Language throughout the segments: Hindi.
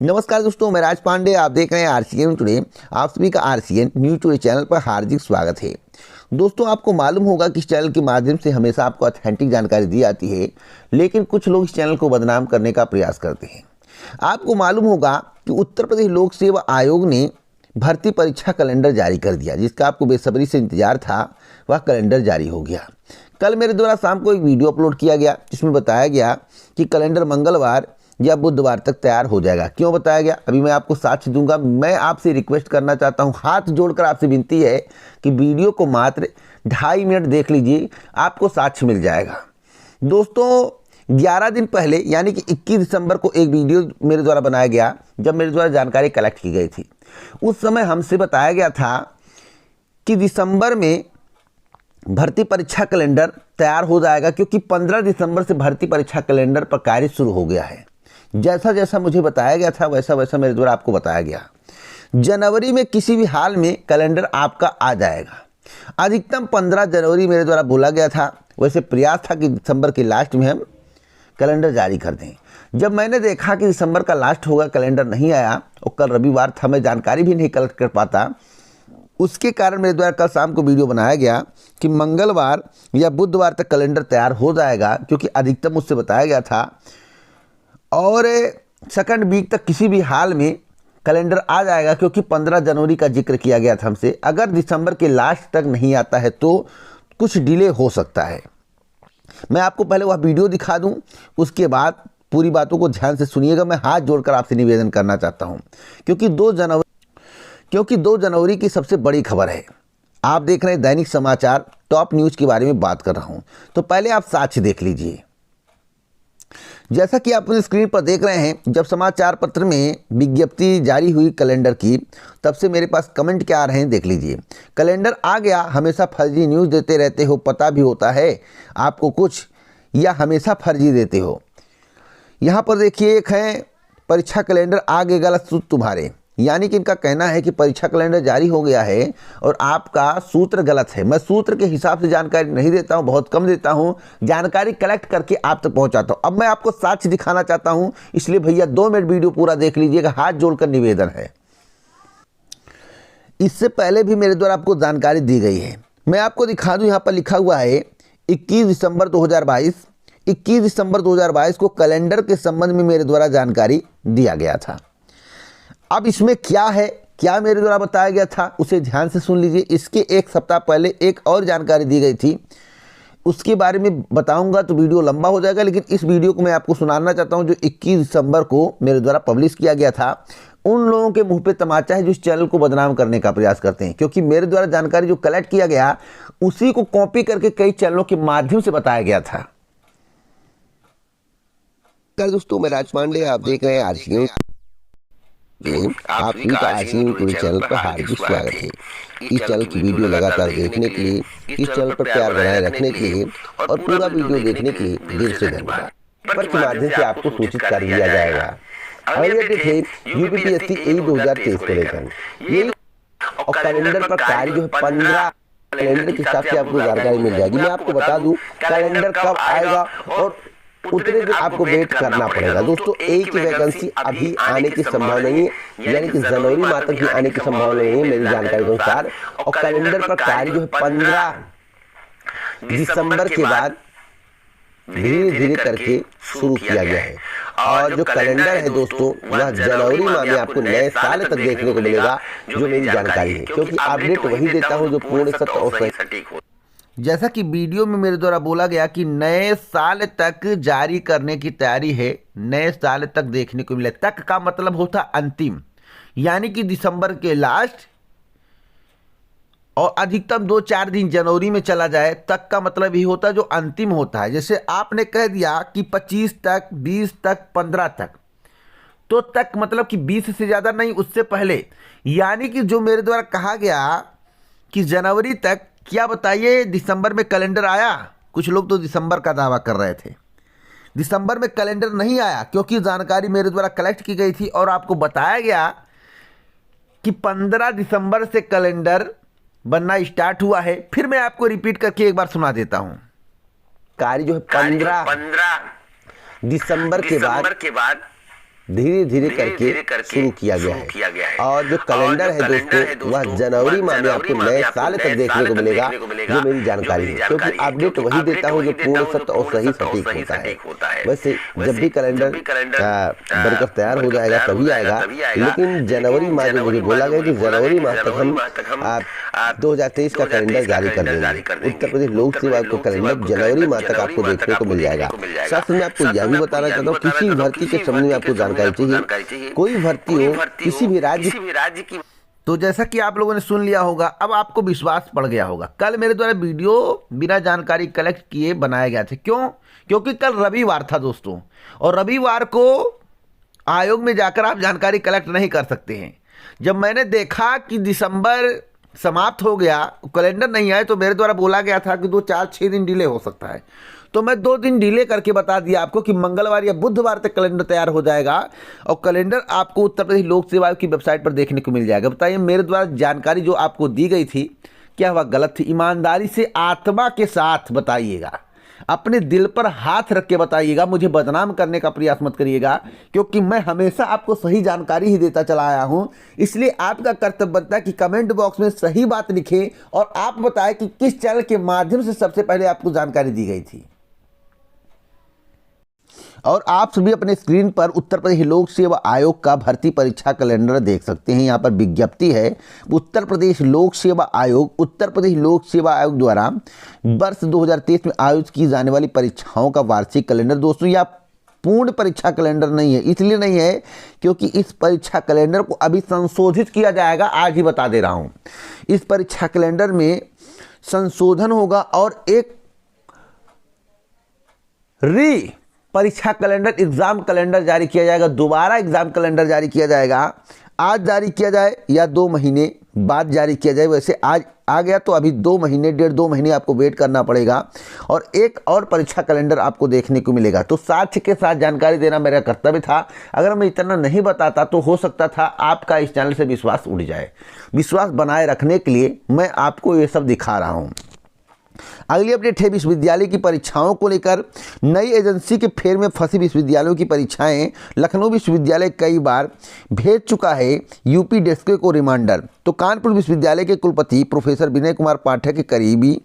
नमस्कार दोस्तों, मैं राज पांडे। आप देख रहे हैं आरसीएन टुडे। आप सभी का आरसीएन न्यूज टुडे चैनल पर हार्दिक स्वागत है। दोस्तों, आपको मालूम होगा कि इस चैनल के माध्यम से हमेशा आपको ऑथेंटिक जानकारी दी जाती है, लेकिन कुछ लोग इस चैनल को बदनाम करने का प्रयास करते हैं। आपको मालूम होगा कि उत्तर प्रदेश लोक सेवा आयोग ने भर्ती परीक्षा कैलेंडर जारी कर दिया, जिसका आपको बेसब्री से इंतजार था। वह कैलेंडर जारी हो गया। कल मेरे द्वारा शाम को एक वीडियो अपलोड किया गया, जिसमें बताया गया कि कैलेंडर मंगलवार या बुधवार तक तैयार हो जाएगा। क्यों बताया गया, अभी मैं आपको साक्ष्य दूंगा। मैं आपसे रिक्वेस्ट करना चाहता हूं, हाथ जोड़कर आपसे विनती है कि वीडियो को मात्र 2.5 मिनट देख लीजिए, आपको साक्ष्य मिल जाएगा। दोस्तों, 11 दिन पहले यानी कि 21 दिसंबर को एक वीडियो मेरे द्वारा बनाया गया, जब मेरे द्वारा जानकारी कलेक्ट की गई थी। उस समय हमसे बताया गया था कि दिसंबर में भर्ती परीक्षा कैलेंडर तैयार हो जाएगा, क्योंकि 15 दिसंबर से भर्ती परीक्षा कैलेंडर पर कार्य शुरू हो गया है। जैसा जैसा मुझे बताया गया था, वैसा वैसा मेरे द्वारा आपको बताया गया। जनवरी में किसी भी हाल में कैलेंडर आपका आ जाएगा। अधिकतम 15 जनवरी मेरे द्वारा बोला गया था। वैसे प्रयास था कि दिसंबर के लास्ट में हम कैलेंडर जारी कर दें। जब मैंने देखा कि दिसंबर का लास्ट होगा, कैलेंडर नहीं आया, और कल रविवार था, मैं जानकारी भी नहीं कलेक्ट कर पाता, उसके कारण मेरे द्वारा कल शाम को वीडियो बनाया गया कि मंगलवार या बुधवार तक कैलेंडर तैयार हो जाएगा, क्योंकि अधिकतम मुझसे बताया गया था। और सेकंड वीक तक किसी भी हाल में कैलेंडर आ जाएगा, क्योंकि 15 जनवरी का जिक्र किया गया था हमसे। अगर दिसंबर के लास्ट तक नहीं आता है तो कुछ डिले हो सकता है। मैं आपको पहले वह वीडियो दिखा दूं, उसके बाद पूरी बातों को ध्यान से सुनिएगा। मैं हाथ जोड़कर आपसे निवेदन करना चाहता हूं, क्योंकि 2 जनवरी की सबसे बड़ी खबर है। आप देख रहे हैं दैनिक समाचार, टॉप न्यूज़ के बारे में बात कर रहा हूं। तो पहले आप साक्ष्य देख लीजिए। जैसा कि आप अपनी स्क्रीन पर देख रहे हैं, जब समाचार पत्र में विज्ञप्ति जारी हुई कैलेंडर की, तब से मेरे पास कमेंट क्या आ रहे हैं देख लीजिए। कैलेंडर आ गया, हमेशा फर्जी न्यूज़ देते रहते हो, पता भी होता है आपको कुछ, या हमेशा फर्जी देते हो। यहाँ पर देखिए, एक है परीक्षा कैलेंडर आ गए गलत सूत्र तुम्हारे, यानी कि इनका कहना है कि परीक्षा कैलेंडर जारी हो गया है और आपका सूत्र गलत है। मैं सूत्र के हिसाब से जानकारी नहीं देता हूं, बहुत कम देता हूं, जानकारी कलेक्ट करके आप तक पहुंचाता हूं। अब मैं आपको साक्ष्य दिखाना चाहता हूं, इसलिए भैया 2 मिनट वीडियो पूरा देख लीजिएगा, हाथ जोड़कर निवेदन है। इससे पहले भी मेरे द्वारा आपको जानकारी दी गई है। मैं आपको दिखा दूं, यहाँ पर लिखा हुआ है 21 दिसंबर 2022। 21 दिसंबर 2022 को कैलेंडर के संबंध में मेरे द्वारा जानकारी दिया गया था। अब इसमें क्या है, क्या मेरे द्वारा बताया गया था, उसे ध्यान से सुन लीजिए। इसके एक सप्ताह पहले एक और जानकारी दी गई थी, उसके बारे में बताऊंगा तो वीडियो लंबा हो जाएगा, लेकिन इस वीडियो को मैं आपको सुनाना चाहता हूं, जो 21 दिसंबर को मेरे द्वारा पब्लिश किया गया था। उन लोगों के मुंह पे तमाचा है जो इस चैनल को बदनाम करने का प्रयास करते हैं, क्योंकि मेरे द्वारा जानकारी जो कलेक्ट किया गया, उसी को कॉपी करके कई चैनलों के माध्यम से बताया गया था। दोस्तों, मैं राज पांडे, आप देख रहे हैं आरसीएन। आप सभी का आरसीएन टुडे चैनल पर हार्दिक स्वागत है। इस चैनल की वीडियो लगातार देखने के लिए, इस चैनल पर प्यार बनाए रखने के लिए और पूरा वीडियो देखने के लिए दिल से धन्यवाद। पर के माध्यम से आपको सूचित कर दिया जाएगा। अगली अपडेट है यूपीपीएससी AE 2023 को लेकर। ये और कैलेंडर पर कार्य जो है 15 कैलेंडर के हिसाब से आपको जानकारी मिल जाएगी। मैं आपको बता दूं कैलेंडर कब आएगा और उतने दिन आपको वेट करना पड़ेगा। दोस्तों, एक ही वैकेंसी अभी आने की संभावना नहीं है, यानी कि जनवरी माह तक भी आने की संभावना नहीं है मेरी जानकारी के अनुसार। और कैलेंडर पर कार्य जो है 15 दिसंबर के बाद धीरे धीरे करके शुरू किया गया है। और जो कैलेंडर है दोस्तों, वह जनवरी माह में आपको नए साल तक देखने को मिलेगा, जो मेरी जानकारी है, क्योंकि अपडेट वही देता हूँ जो पूर्ण सत्य और सटीक हो। जैसा कि वीडियो में मेरे द्वारा बोला गया कि नए साल तक जारी करने की तैयारी है, नए साल तक देखने को मिले। तक का मतलब होता अंतिम, यानी कि दिसंबर के लास्ट और अधिकतम 2-4 दिन जनवरी में चला जाए, तक का मतलब ही होता जो अंतिम होता है। जैसे आपने कह दिया कि 25 तक, 20 तक, 15 तक, तो तक मतलब कि 20 से ज़्यादा नहीं, उससे पहले। यानी कि जो मेरे द्वारा कहा गया कि जनवरी तक, क्या बताइए दिसंबर में कैलेंडर आया? कुछ लोग तो दिसंबर का दावा कर रहे थे। दिसंबर में कैलेंडर नहीं आया, क्योंकि जानकारी मेरे द्वारा कलेक्ट की गई थी और आपको बताया गया कि 15 दिसंबर से कैलेंडर बनना स्टार्ट हुआ है। फिर मैं आपको रिपीट करके एक बार सुना देता हूं। कार्य जो है 15 दिसंबर के बाद धीरे धीरे करके शुरू किया गया है। और जो कैलेंडर है दोस्तों वह जनवरी माह में आपको नए साल तक देखने को मिलेगा, जो मेरी जानकारी है, क्योंकि अपडेट वही देता हूँ जो पूर्ण सत्य और सही सटीक होता है। वैसे जब भी कैलेंडर बनकर तैयार हो जाएगा तभी आएगा, लेकिन जनवरी माह जो मुझे बोला गया कि जनवरी माह तक हम 2023 का कैलेंडर जारी कर देंगे। उत्तर प्रदेश लोक सेवा आयोग का कैलेंडर जनवरी माह तक आपको देखने को मिल जाएगा। साथ में आपको यह भी बताना चाहता हूँ, किसी भी भर्ती के संबंध में आपको जानकारी चाहिए, कोई भर्ती हो किसी भी राज्य की, तो जैसा कि आप लोगों ने सुन लिया होगा, अब आपको विश्वास पड़ गया होगा। कल मेरे द्वारा वीडियो बिना जानकारी कलेक्ट किए बनाए गए थे। क्यों? क्योंकि कल रविवार था दोस्तों, और रविवार को आयोग में जाकर आप जानकारी कलेक्ट नहीं कर सकते हैं। जब मैंने देखा कि दिसंबर समाप्त हो गया, कैलेंडर नहीं आए, तो मेरे द्वारा बोला गया था कि 2-4-6 दिन डिले हो सकता है, तो मैं 2 दिन डिले करके बता दिया आपको कि मंगलवार या बुधवार तक कैलेंडर तैयार हो जाएगा, और कैलेंडर आपको उत्तर प्रदेश लोक सेवा आयोग की वेबसाइट पर देखने को मिल जाएगा। बताइए, मेरे द्वारा जानकारी जो आपको दी गई थी क्या वह गलत थी? ईमानदारी से आत्मा के साथ बताइएगा, अपने दिल पर हाथ रख के बताइएगा, मुझे बदनाम करने का प्रयास मत करिएगा, क्योंकि मैं हमेशा आपको सही जानकारी ही देता चला आया हूं। इसलिए आपका कर्तव्य बनता है कि कमेंट बॉक्स में सही बात लिखें और आप बताएं कि किस चैनल के माध्यम से सबसे पहले आपको जानकारी दी गई थी। और आप सभी अपने स्क्रीन पर उत्तर प्रदेश लोक सेवा आयोग का भर्ती परीक्षा कैलेंडर देख सकते हैं। यहाँ पर विज्ञप्ति है, उत्तर प्रदेश लोक सेवा आयोग, उत्तर प्रदेश लोक सेवा आयोग द्वारा वर्ष 2023 में आयोजित की जाने वाली परीक्षाओं का वार्षिक कैलेंडर। दोस्तों यह पूर्ण परीक्षा कैलेंडर नहीं है, इसलिए नहीं है क्योंकि इस परीक्षा कैलेंडर को अभी संशोधित किया जाएगा। आज ही बता दे रहा हूँ, इस परीक्षा कैलेंडर में संशोधन होगा और एक परीक्षा कैलेंडर, एग्जाम कैलेंडर जारी किया जाएगा। दोबारा एग्जाम कैलेंडर जारी किया जाएगा। आज जारी किया जाए या 2 महीने बाद जारी किया जाए, वैसे आज आ गया तो अभी 2 महीने, 1.5-2 महीने आपको वेट करना पड़ेगा, और एक और परीक्षा कैलेंडर आपको देखने को मिलेगा। तो साथ के साथ जानकारी देना मेरा कर्तव्य था। अगर मैं इतना नहीं बताता तो हो सकता था आपका इस चैनल से विश्वास उड़ जाए। विश्वास बनाए रखने के लिए मैं आपको ये सब दिखा रहा हूँ। अगली अपडेट है विश्वविद्यालय की परीक्षाओं को लेकर। नई एजेंसी के फेर में फंसी विश्वविद्यालयों की परीक्षाएं। लखनऊ विश्वविद्यालय कई बार भेज चुका है यूपी डेस्क को रिमांडर। तो कानपुर विश्वविद्यालय के कुलपति प्रोफेसर विनय कुमार पाठक के करीबी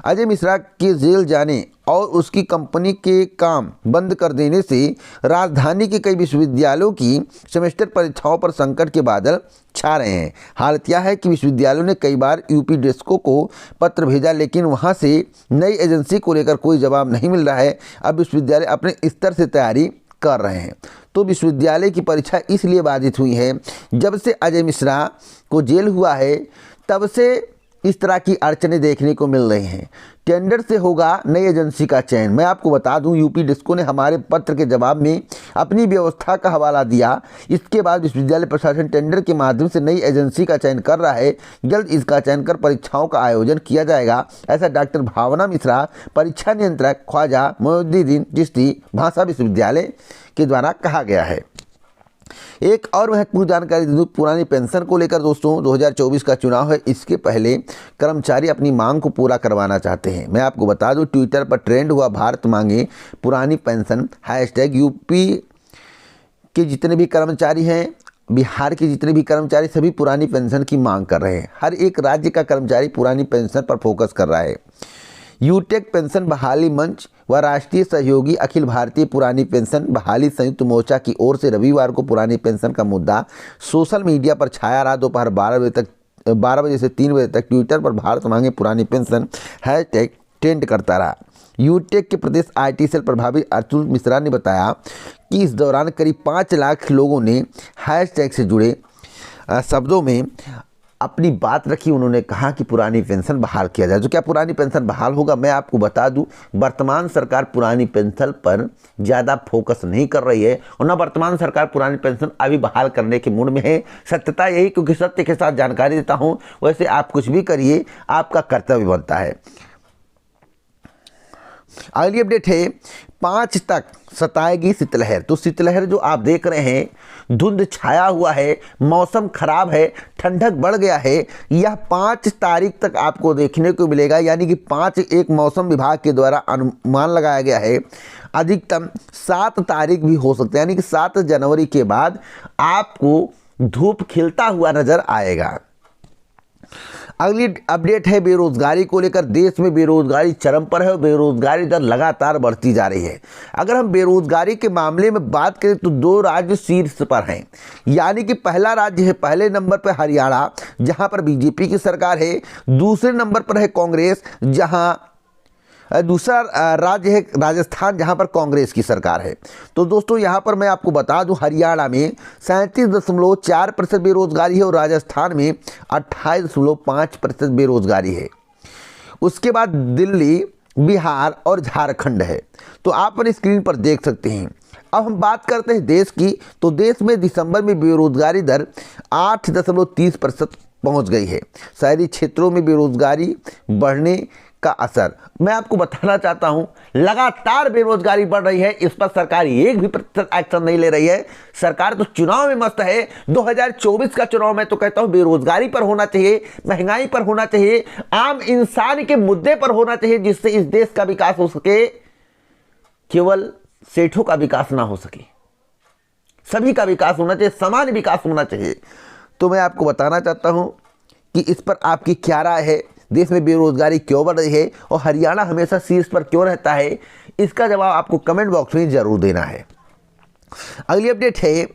अजय मिश्रा के जेल जाने और उसकी कंपनी के काम बंद कर देने से राजधानी के कई विश्वविद्यालयों की सेमेस्टर परीक्षाओं पर संकट के बादल छा रहे हैं। हालत यह है कि विश्वविद्यालयों ने कई बार यूपी डेस्को को पत्र भेजा, लेकिन वहां से नई एजेंसी को लेकर कोई जवाब नहीं मिल रहा है। अब विश्वविद्यालय अपने स्तर से तैयारी कर रहे हैं। तो विश्वविद्यालय की परीक्षा इसलिए बाधित हुई है, जब से अजय मिश्रा को जेल हुआ है तब से इस तरह की अड़चनें देखने को मिल रही हैं। टेंडर से होगा नई एजेंसी का चयन। मैं आपको बता दूं, यूपी डिस्को ने हमारे पत्र के जवाब में अपनी व्यवस्था का हवाला दिया। इसके बाद विश्वविद्यालय प्रशासन टेंडर के माध्यम से नई एजेंसी का चयन कर रहा है। जल्द इसका चयन कर परीक्षाओं का आयोजन किया जाएगा, ऐसा डॉक्टर भावना मिश्रा, परीक्षा नियंत्रक ख्वाजा मोइनुद्दीन चिश्ती, भाषा विश्वविद्यालय के द्वारा कहा गया है। एक और महत्वपूर्ण जानकारी दे दूं पुरानी पेंशन को लेकर। दोस्तों 2024 का चुनाव है, इसके पहले कर्मचारी अपनी मांग को पूरा करवाना चाहते हैं। मैं आपको बता दूं, ट्विटर पर ट्रेंड हुआ भारत मांगे पुरानी पेंशन हैशटैग। यूपी के जितने भी कर्मचारी हैं, बिहार के जितने भी कर्मचारी, सभी पुरानी पेंशन की मांग कर रहे हैं। हर एक राज्य का कर्मचारी पुरानी पेंशन पर फोकस कर रहा है। यूटेक पेंशन बहाली मंच व राष्ट्रीय सहयोगी अखिल भारतीय पुरानी पेंशन बहाली संयुक्त मोर्चा की ओर से रविवार को पुरानी पेंशन का मुद्दा सोशल मीडिया पर छाया रहा। दोपहर 12 बजे से 3 बजे तक ट्विटर पर भारत मांगे पुरानी पेंशन हैशटैग ट्रेंड करता रहा। यूटेक के प्रदेश IT सेल प्रभारी अतुल मिश्रा ने बताया कि इस दौरान करीब 5 लाख लोगों ने हैशटैग से जुड़े शब्दों में अपनी बात रखी। उन्होंने कहा कि पुरानी पेंशन बहाल किया जाए। तो क्या पुरानी पेंशन बहाल होगा? मैं आपको बता दूं, वर्तमान सरकार पुरानी पेंशन पर ज़्यादा फोकस नहीं कर रही है, और न वर्तमान सरकार पुरानी पेंशन अभी बहाल करने के मूड में है। सत्यता यही, क्योंकि सत्य के साथ जानकारी देता हूं। वैसे आप कुछ भी करिए, आपका कर्तव्य बनता है। अगली अपडेट है 5 तक सताएगी शीतलहर। तो शीतलहर जो आप देख रहे हैं, धुंध छाया हुआ है, मौसम खराब है, ठंडक बढ़ गया है, यह 5 तारीख तक आपको देखने को मिलेगा। यानी कि 5 एक मौसम विभाग के द्वारा अनुमान लगाया गया है। अधिकतम 7 तारीख भी हो सकता है, यानी कि 7 जनवरी के बाद आपको धूप खिलता हुआ नजर आएगा। अगली अपडेट है बेरोजगारी को लेकर। देश में बेरोजगारी चरम पर है और बेरोजगारी दर लगातार बढ़ती जा रही है। अगर हम बेरोजगारी के मामले में बात करें तो 2 राज्य शीर्ष पर हैं। यानी कि पहला राज्य है, पहले नंबर पर हरियाणा जहां पर बीजेपी की सरकार है, दूसरे नंबर पर है कांग्रेस, जहां दूसरा राज्य है राजस्थान जहां पर कांग्रेस की सरकार है। तो दोस्तों यहां पर मैं आपको बता दूं, हरियाणा में 37.4% बेरोजगारी है और राजस्थान में 28.5% बेरोजगारी है। उसके बाद दिल्ली, बिहार और झारखंड है। तो आप अपनी स्क्रीन पर देख सकते हैं। अब हम बात करते हैं देश की, तो देश में दिसंबर में बेरोजगारी दर 8.30% पहुंच गई है। शहरी क्षेत्रों में बेरोजगारी बढ़ने का असर मैं आपको बताना चाहता हूं, लगातार बेरोजगारी बढ़ रही है, इस पर सरकार एक भी प्रतिशत एक्शन नहीं ले रही है। सरकार तो चुनाव में मस्त है। 2024 का चुनाव मैं तो कहता हूं बेरोजगारी पर होना चाहिए, महंगाई पर होना चाहिए, आम इंसान के मुद्दे पर होना चाहिए, जिससे इस देश का विकास हो सके। केवल सेठों का विकास ना हो सके, सभी का विकास होना चाहिए, समान विकास होना चाहिए। तो मैं आपको बताना चाहता हूं कि इस पर आपकी क्या राय है, देश में बेरोजगारी क्यों बढ़ रही है और हरियाणा हमेशा शीर्ष पर क्यों रहता है, इसका जवाब आपको कमेंट बॉक्स में जरूर देना है। अगली अपडेट है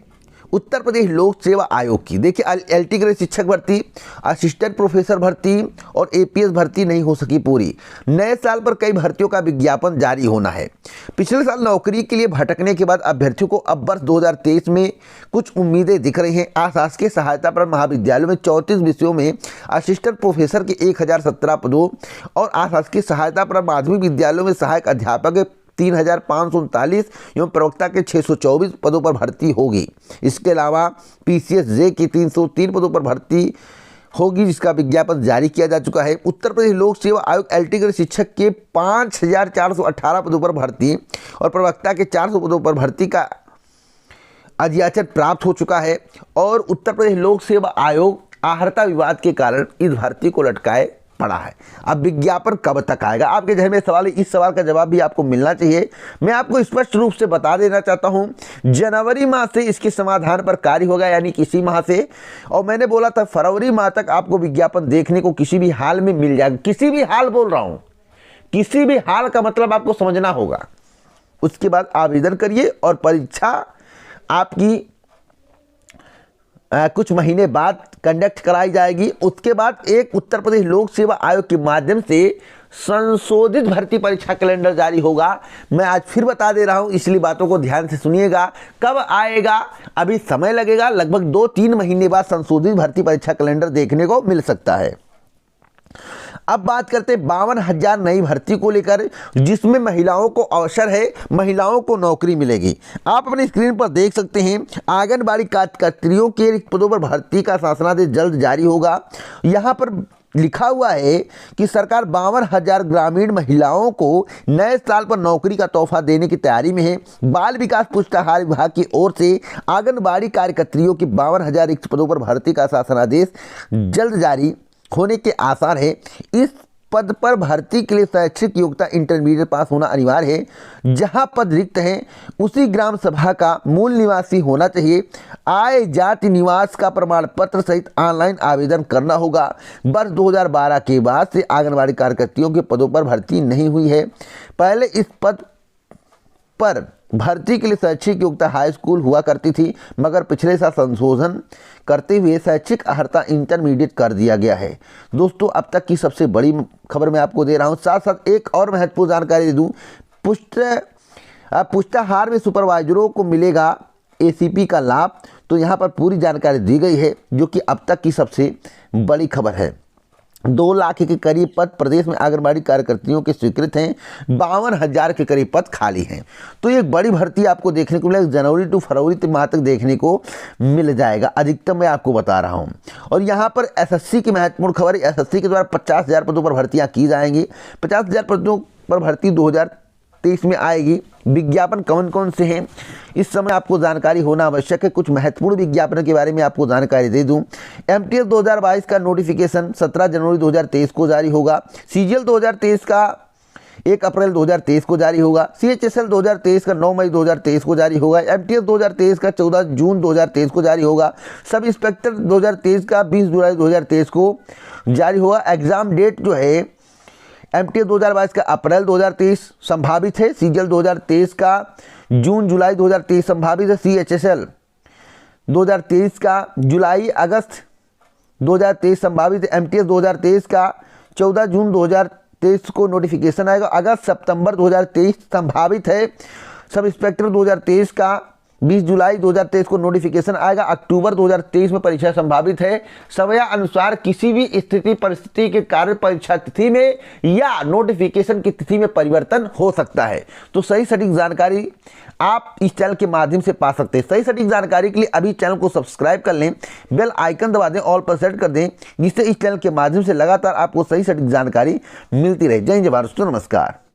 उत्तर प्रदेश लोक सेवा आयोग की। देखिए एलटी ग्रेड शिक्षक भर्ती, असिस्टेंट प्रोफेसर भर्ती और एपीएस भर्ती नहीं हो सकी पूरी। नए साल पर कई भर्तियों का विज्ञापन जारी होना है। पिछले साल नौकरी के लिए भटकने के बाद अभ्यर्थियों को अब वर्ष 2023 में कुछ उम्मीदें दिख रही हैं। आशासकीय सहायता प्राप्त महाविद्यालयों में 34 विषयों में असिस्टेंट प्रोफेसर के 1017 पदों और आशासकीय सहायता प्राप्त माध्यमिक विद्यालयों में सहायक अध्यापक के 3539 एवं प्रवक्ता के 624 पदों पर भर्ती होगी। इसके अलावा पीसीएस जे की 303 पदों पर भर्ती होगी, जिसका विज्ञापन जारी किया जा चुका है। उत्तर प्रदेश लोक सेवा आयोग एलटी ग्रेड शिक्षक के 5418 पदों पर भर्ती और प्रवक्ता के 400 पदों पर भर्ती का अधियाचन प्राप्त हो चुका है। और उत्तर प्रदेश लोक सेवा आयोग आहर्ता विवाद के कारण इस भर्ती को लटकाए पड़ा है। अब विज्ञापन कब तक आएगा, आपके जहन में सवाल है, इस सवाल का जवाब भी आपको मिलना चाहिए। मैं आपको स्पष्ट रूप से बता देना चाहता हूं, जनवरी माह से इसके समाधान पर कार्य होगा, यानी किसी माह से। और मैंने बोला था फरवरी माह तक आपको विज्ञापन देखने को किसी भी हाल में मिल जाएगा। किसी भी हाल बोल रहा हूं, किसी भी हाल का मतलब आपको समझना होगा। उसके बाद आवेदन करिए और परीक्षा आपकी कुछ महीने बाद कंडक्ट कराई जाएगी। उसके बाद एक उत्तर प्रदेश लोक सेवा आयोग के माध्यम से संशोधित भर्ती परीक्षा कैलेंडर जारी होगा। मैं आज फिर बता दे रहा हूं, इसलिए बातों को ध्यान से सुनिएगा। कब आएगा अभी समय लगेगा, लगभग 2-3 महीने बाद संशोधित भर्ती परीक्षा कैलेंडर देखने को मिल सकता है। अब बात करते हैं 52,000 नई भर्ती को लेकर, जिसमें महिलाओं को अवसर है, महिलाओं को नौकरी मिलेगी। आप अपनी स्क्रीन पर देख सकते हैं आंगनबाड़ी कार्यकर्तियों के रिक्त पदों पर भर्ती का शासनादेश जल्द जारी होगा। यहाँ पर लिखा हुआ है कि सरकार 52,000 ग्रामीण महिलाओं को नए साल पर नौकरी का तोहफा देने की तैयारी में है। बाल विकास पुष्टाहार विभाग की ओर से आंगनबाड़ी कार्यकर्तियों की 52,000 रिक्त पदों पर भर्ती का शासनादेश जल्द जारी होने के आसार है। इस पद पर भर्ती के लिए शैक्षिक योग्यता इंटरमीडिएट पास होना अनिवार्य है। जहां पद रिक्त हैं उसी ग्राम सभा का मूल निवासी होना चाहिए। आय जाति निवास का प्रमाण पत्र सहित ऑनलाइन आवेदन करना होगा। वर्ष 2012 के बाद से आंगनबाड़ी कार्यकर्तियों के पदों पर भर्ती नहीं हुई है। पहले इस पद पर भर्ती के लिए शैक्षिक योग्यता हाई स्कूल हुआ करती थी, मगर पिछले साल संशोधन करते हुए शैक्षिक अर्हता इंटरमीडिएट कर दिया गया है। दोस्तों अब तक की सबसे बड़ी खबर मैं आपको दे रहा हूं। साथ साथ एक और महत्वपूर्ण जानकारी दे दूं, पुष्टाहार में सुपरवाइजरों को मिलेगा एसीपी का लाभ। तो यहां पर पूरी जानकारी दी गई है, जो कि अब तक की सबसे बड़ी खबर है। 2 लाख के करीब पद प्रदेश में आंगनबाड़ी कार्यकर्तियों के स्वीकृत हैं। 52,000 के करीब पद खाली हैं। तो ये बड़ी भर्ती आपको देखने को मिलेगा, जनवरी टू फरवरी माह तक देखने को मिल जाएगा। अधिकतम मैं आपको बता रहा हूं। और यहाँ पर एसएससी की महत्वपूर्ण खबर है, एसएससी के द्वारा 50,000 पदों पर भर्तियां की जाएंगी। 50,000 पदों पर भर्ती 2023 में आएगी। विज्ञापन कौन कौन से हैं इस समय आपको जानकारी होना आवश्यक है। कुछ महत्वपूर्ण विज्ञापनों के बारे में आपको जानकारी दे दूं। एमटीएस 2022 का नोटिफिकेशन 17 जनवरी 2023 को जारी होगा। सीजीएल 2023 का 1 अप्रैल 2023 को जारी होगा। सीएचएसएल 2023 का 9 मई 2023 को जारी होगा। एमटीएस 2023 का 14 जून 2023 को जारी होगा। सब इंस्पेक्टर 2023 का 20 जुलाई 2023 को जारी होगा। एग्जाम डेट जो है एमटीएस 2022 का अप्रैल 2023 संभावित है। सीजीएल 2023 का जून जुलाई 2023 संभावित है। सीएचएसएल 2023 का जुलाई अगस्त 2023 संभावित है। एमटीएस 2023 का 14 जून 2023 को नोटिफिकेशन आएगा। अगस्त सितंबर 2023 संभावित है। सब इंस्पेक्टर 2023 का 20 जुलाई 2023 को नोटिफिकेशन आएगा। अक्टूबर 2023 में परीक्षा संभावित है। समय अनुसार किसी भी स्थिति परिस्थिति के कारण परीक्षा तिथि में या नोटिफिकेशन की तिथि में परिवर्तन हो सकता है। तो सही सटीक जानकारी आप इस चैनल के माध्यम से पा सकते हैं। सही सटीक जानकारी के लिए अभी चैनल को सब्सक्राइब कर लें, बेल आइकन दबा दें, ऑल पर सेट कर दें, जिससे इस चैनल के माध्यम से लगातार आपको सही सटीक जानकारी मिलती रहे। जय हिंद, जय भारत, नमस्कार।